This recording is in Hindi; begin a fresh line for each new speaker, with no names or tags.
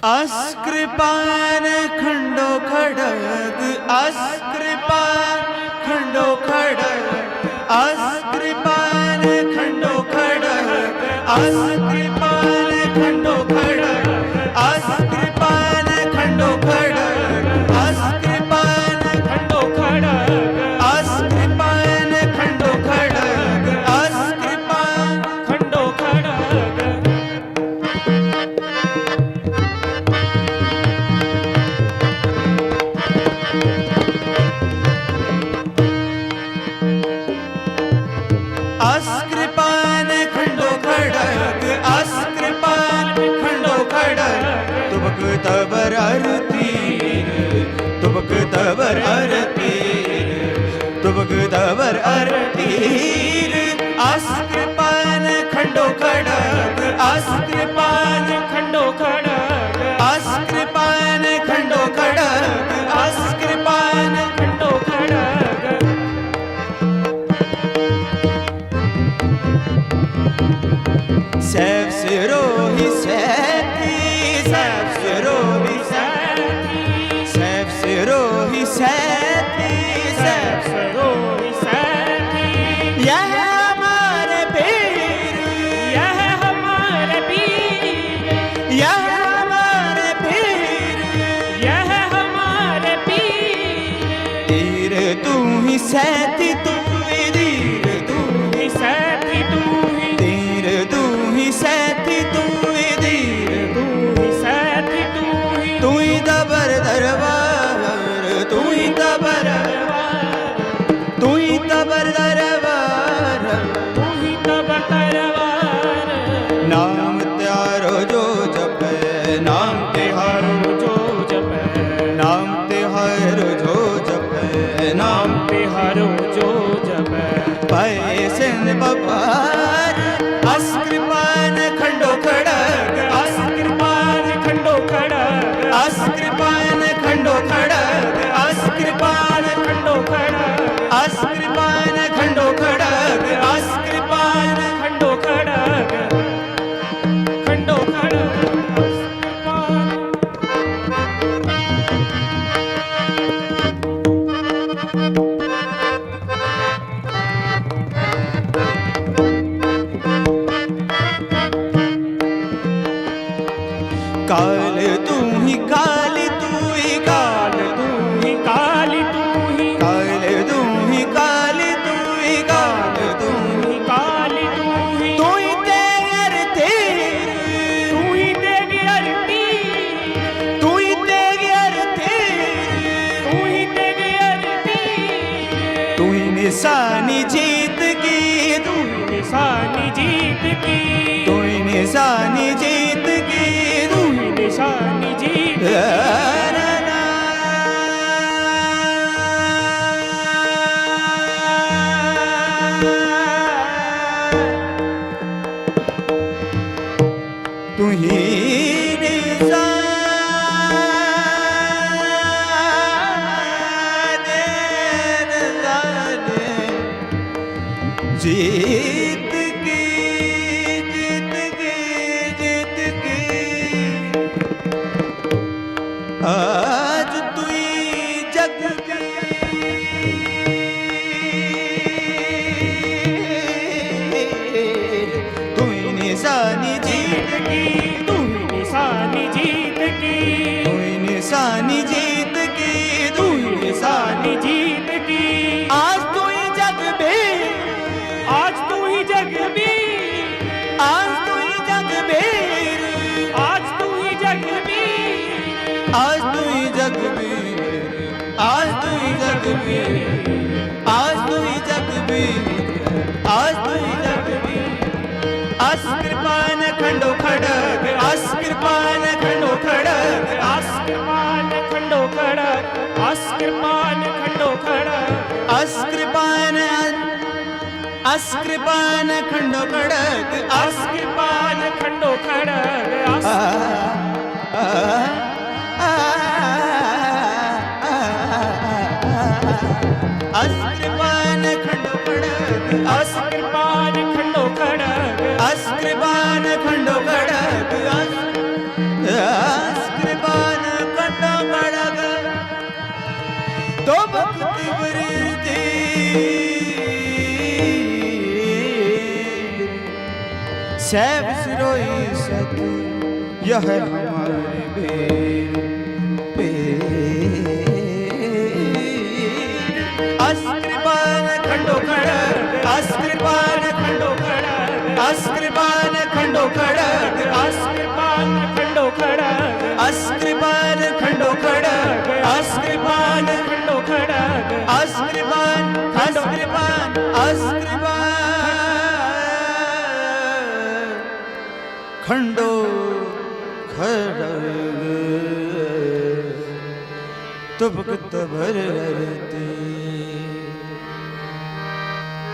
अस्कृपान खंडो खडग अस्कृपान खंडो खडग अस्कृपान खंडो खडग अस्कृपान खंडो खडग अस्कृपान खंडो खडग अस्कृपान खंडो खडग अस्कृपान खंडो खडग अस्कृपान खंडो खडग अस्कृपान खंडो खडग अस्कृपान खंडो खडग तुबक तबर अरतीर तुबक तबर अरतीर तुबक तबर अरतीर अस्कृपान खंडो खडग अस्कृपान खंडो खडग अस्कृपान खंडो खडग अस्कृपान खंडो खडग सैफ सिरोही सैफी सैफ सिरोही सैफी सैफ सिरोही सैफी सैफ सिरोही सैफी यह हमारे पीर यह हमारे पीर यह हमारे पीर यह हमारे पीर तीर तू ही सैती तू ही धीर तू ही सैती तू ही तीर तू ही सैती तू ही धीर तू ही सैती तू ही दबर दरबार तू ही दबर तू ही दबर दरबार तू ही दबर दरबार नाम त्यारो जो जपे नाम तिहारो जो जपे नाम तिहारो जो जपे नाम तिहारो जो जपे पाए सिंध बपार अस्कृपान खंडो खडग अस्कृपान खंडो खडग अस्कृपान खंडो खडग अस्कृपान खंडो खडग अस्कृपान खंडो खडग अस्कृपान खंडो खडग खंडो खडग काल तू ही काली तू ही काल तू ही काली तू ही काल तू ही काली तू ही काल तू ही काली तू ही तेगर तेर तू ही तेगर तीर तू ही तेगर तेर तू ही तेगर तीर तू ही निशानी जीत की तू ही निशानी जीत की तू ही निशानी जीत की निशानी जीत तू ही जीत की जीत की जीत की आज तू जग तू निशानी जीत की तू निशानी जीत की तू निशानी जीत की तू निशानी जीत की आज तू जग में आज तू ही जग में आज तू ही जग में आज तू ही जग में आज तू ही जग में आज तू ही जग में आज तू ही जग में आज तू ही जग में अस्कृपान खंडो खडग अस्कृपान खंडो खडग अस्कृपान खंडो खडग अस्कृपान खंडो खडग अस्कृपान अस्कृपान खंडो खडग अस्कृपान खंडो खडग अस्कृपान खंडो खडग अस्कृपान खंडो खडग अस्कृपान खंडो खडग अस्कृपान सैव सिरोई सत यह हमारे बेर अस्कृपान खंडो खड़ग अस्कृपान खंडो खड़ग अस्कृपान खंडो खड़ग अस्कृपान खंडो खड़ग अस्कृपान खंडो खड़ग अस्कृपान खंडो खड़ग अस्कृपान अस्कृपान अस्कृपान खंडो खड़ग तुबक तबर हरते